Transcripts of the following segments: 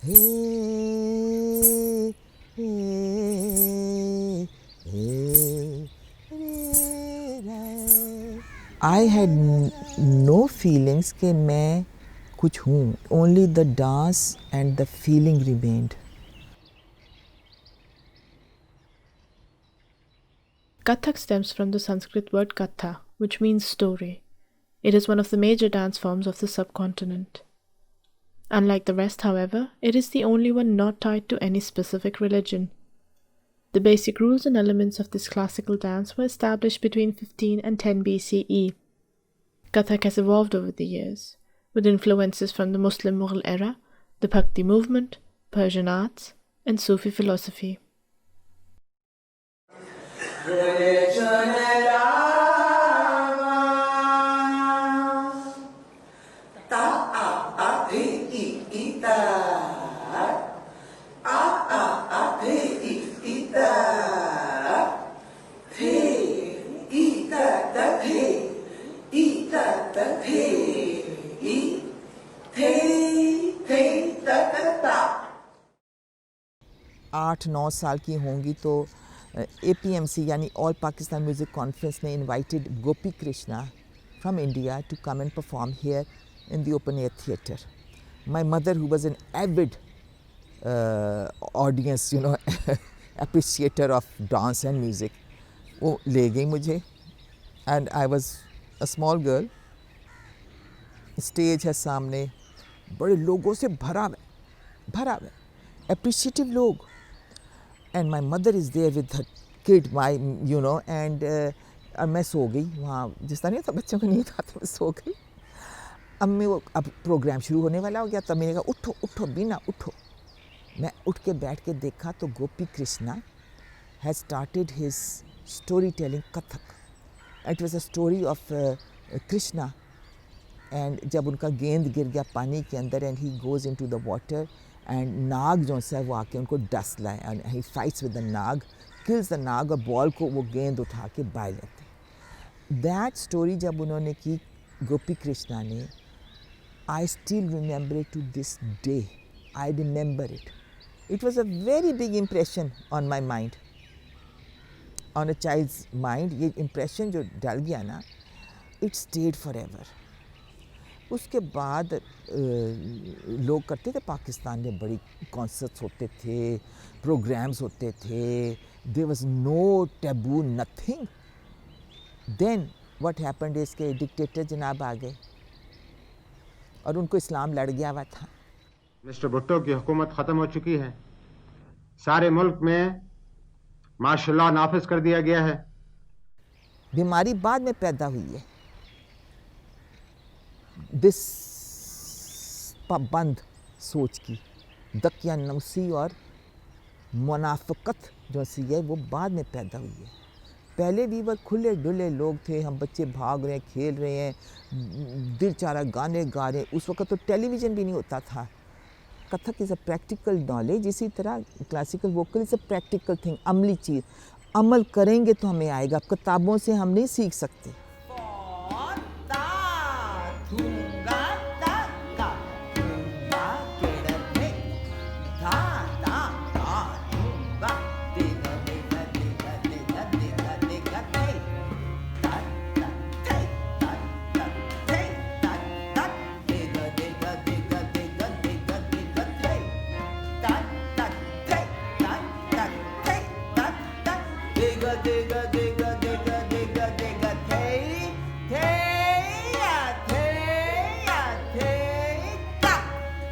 Hey, hey, hey, I had no feelings कि मैं कुछ हूँ. Only the dance and the feeling remained. Kathak stems from the Sanskrit word katha, which means story. It is one of the major dance forms of the subcontinent. Unlike the rest, however, it is the only one not tied to any specific religion. The basic rules and elements of this classical dance were established between 15 and 10 BCE. Kathak has evolved over the years, with influences from the Muslim Mughal era, the Bhakti movement, Persian arts, and Sufi philosophy. आठ 9 साल की होंगी तो APMC यानी all Pakistan music conference ने invited Gopi Krishna from India to come and perform here in the open air theatre. My mother who was an avid audience appreciator of dance and music, वो ले गई मुझे. And I was a small girl. Stage है सामने, बड़े लोगों से भरा हुआ अप्रिशिएटिव लोग. And my mother is there with her kid and मैं सो गई वहाँ. जिस तरह नहीं था बच्चों को नींद आती, मैं सो गई. अब प्रोग्राम शुरू होने वाला हो गया, तब मैंने कहा उठो उठो बीना उठो. मैं उठ के बैठ के देखा तो Gopi Krishna has started his story telling Kathak. It was a story of Krishna. And जब उनका गेंद गिर गया पानी के अंदर and he goes into the water and नाग जो सा है वो आके उनको डस लाए and he fights with the naag, kills the naag, और बॉल को वो गेंद उठा के बाय लेते. दैट स्टोरी जब उन्होंने की गोपी कृष्णा ने, I still remember it to this day. I remember it. It was a very big impression on my mind, on a child's mind. ये इम्प्रेशन जो डल गया ना, इट स्टेड फॉर एवर. उसके बाद लोग करते थे, पाकिस्तान में बड़ी कॉन्सर्ट्स होते थे, प्रोग्राम्स होते थे. There was no taboo, nothing. Then what happened is के डिक्टेटर जनाब आ गए और उनको इस्लाम लड़ गया हुआ था. मिस्टर भुट्टो की हुकूमत ख़त्म हो चुकी है. सारे मुल्क में माशाल्लाह नाफिज कर दिया गया है. बीमारी बाद में पैदा हुई है. दिस पाबंद सोच की दकियानूसी और मुनाफिकत जो सी है वो बाद में पैदा हुई है. पहले भी वह खुले डुले लोग थे, हम बच्चे भाग रहे हैं, खेल रहे हैं, दिल चारा गाने गा रहे हैं. उस वक्त तो टेलीविज़न भी नहीं होता था. Kathak is a practical knowledge. इसी तरह classical vocal is a practical thing, अमली चीज़. अमल करेंगे तो हमें आएगा, किताबों से हम नहीं सीख सकते.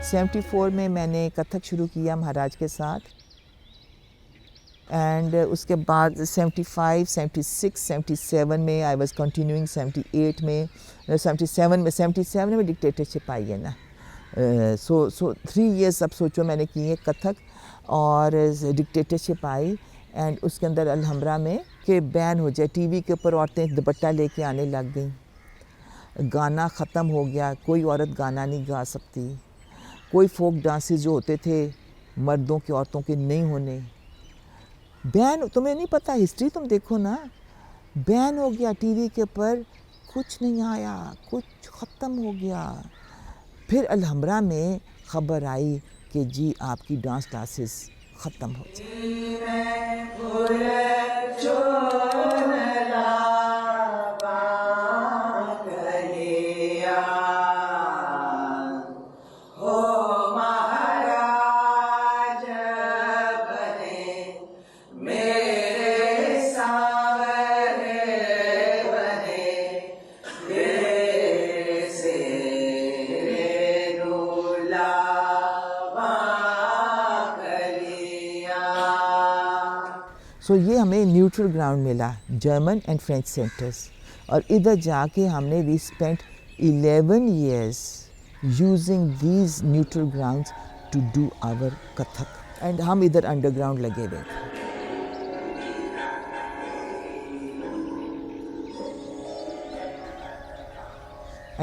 '74 में मैंने कथक शुरू किया महाराज के साथ. एंड उसके बाद 75, 76, 77 में आई वाज कंटिन्यूइंग. 78 में 77 में डिक्टेटरशिप आई है ना. सो 3 years अब सोचो मैंने की है कथक, और डिक्टेटरशिप आई. एंड उसके अंदर अलहमरा में कि बैन हो जाए, टीवी के ऊपर औरतें दुपट्टा लेके आने लग गई. गाना ख़त्म हो गया, कोई औरत गाना नहीं गा सकती. कोई फोक डांसेस जो होते थे मर्दों के औरतों के नहीं होने. बैन, तुम्हें नहीं पता हिस्ट्री, तुम देखो ना. बैन हो गया टीवी के ऊपर, कुछ नहीं आया, कुछ ख़त्म हो गया. फिर अलहमरा में ख़बर आई कि जी आपकी डांस क्लासेस ख़त्म हो जाए। सो ये हमें न्यूट्रल ग्राउंड मिला, जर्मन एंड फ्रेंच सेंटर्स, और इधर जाके हमने we spent 11 years using these neutral grounds to do our Kathak, and हम इधर अंडरग्राउंड लगे हुए थे।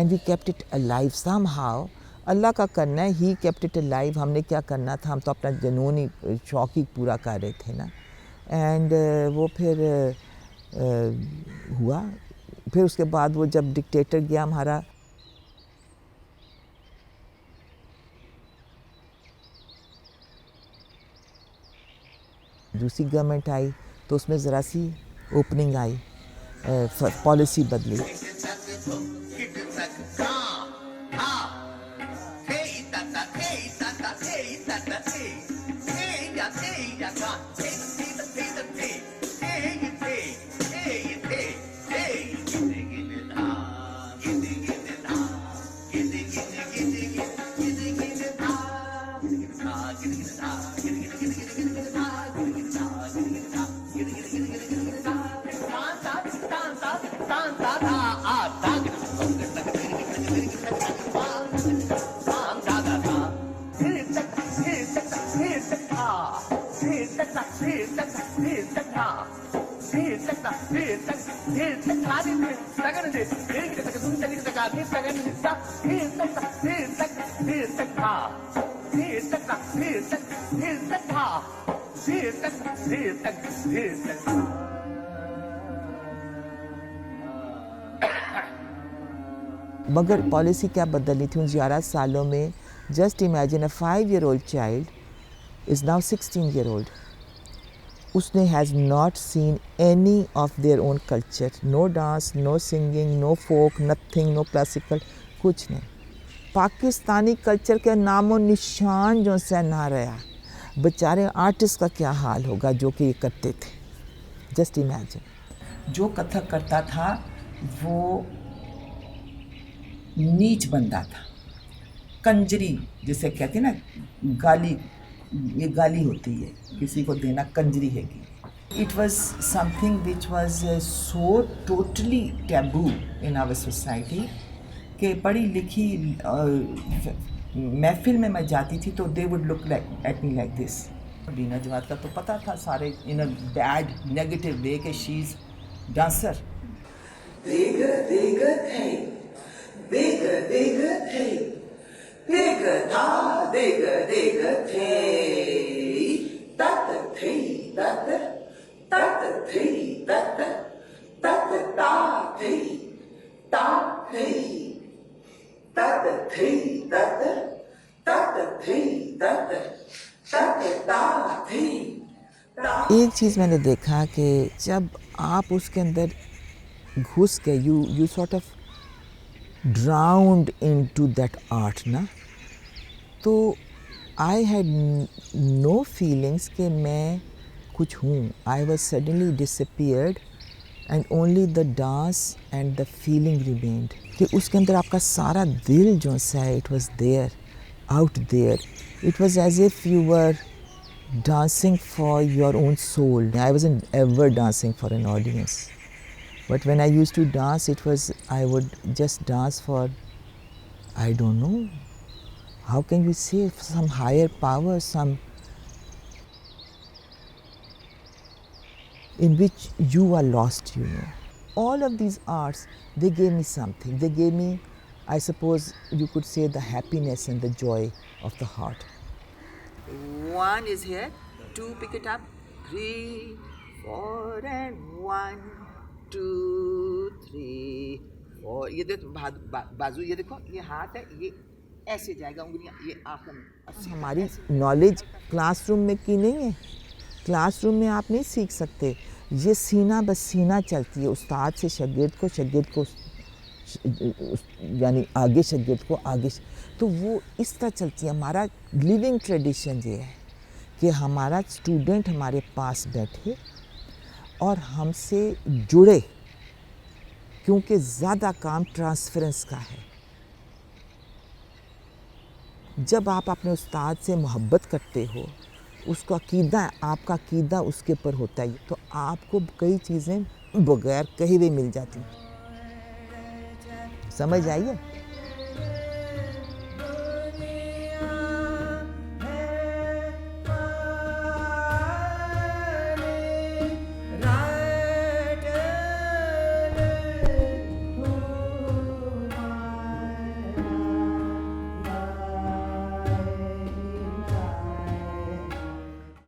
And we kept it alive somehow. Allah का करना है, ही केप्ट इट अलाइव। हमने क्या करना था, हम तो अपना जुनून ही शौक ही पूरा कर रहे थे ना। एंड वो फिर हुआ। फिर उसके बाद वो जब डिक्टेटर गया हमारा, दूसरी गवर्नमेंट आई तो उसमें ज़रा सी ओपनिंग आई, पॉलिसी बदली। मगर पॉलिसी क्या बदलनी थी उन 11 सालों में। Just imagine a 5-year-old child is now 16-year-old। उसने has not seen any of their own culture, no dance, no singing, no folk, nothing, no classical, कुछ नहीं। पाकिस्तानी कल्चर के नामो निशान जो से ना रहा। बेचारे आर्टिस्ट का क्या हाल होगा जो कि ये करते थे। Just imagine. जो कथक करता था वो नीच बंदा था, कंजरी जिसे कहते हैं ना, गाली, ये गाली होती है किसी को देना, कंजरी है कि it was something which was so totally taboo in our society कि पढ़ी लिखी महफिल में मैं जाती थी तो they would look like at me like this. Beena Jawad का तो पता था सारे इन अ बैड नेगेटिव वे कि she is dancer. Bigger, bigger tape, bigger, bigger tape, bigger da, bigger, bigger tape, da da tape, da da, da da tape, da da, da da da tape, da tape, da da tape, da da, da da tape, da da, da da da tape. एक चीज़ मैंने देखा कि जब आप उसके अंदर घुस गए, you sort of drowned into that art ना, तो आई हैड नो फीलिंग्स कि मैं कुछ हूँ। I was suddenly disappeared and only the dance and the feeling remained. कि उसके अंदर आपका सारा दिल जो सा है, it was there, out there. It was as if you were dancing for your own soul. I wasn't ever dancing for an audience. But when I used to dance, it was, I would just dance for, I don't know, how can you say, some higher power, some in which you are lost, you know. All of these arts, they gave me something. They gave me, I suppose you could say, the happiness and the joy of the heart. 1 is here, 2 pick it up, 3, 4 and 1, 2, 3, 4. ये देखो बाजू, ये देखो, ये हाथ है, ऐसे जाएगा, उंगलियां ये आंखों में। हमारी नॉलेज क्लासरूम में की नहीं है। क्लासरूम में आप नहीं सीख सकते, ये सीना बस सीना चलती है, उस्ताद से शागिर्द को यानी आगे शागिर्द को आगे, तो वो इस तरह चलती है। हमारा लिविंग ट्रेडिशन ये है कि हमारा स्टूडेंट हमारे पास बैठे और हमसे जुड़े, क्योंकि ज़्यादा काम ट्रांसफरेंस का है। जब आप अपने उस्ताद से मोहब्बत करते हो, उसका अकीदा, आपका अकीदा उसके ऊपर होता है, तो आपको कई चीज़ें बगैर कहे हुए मिल जाती। समझ आई है?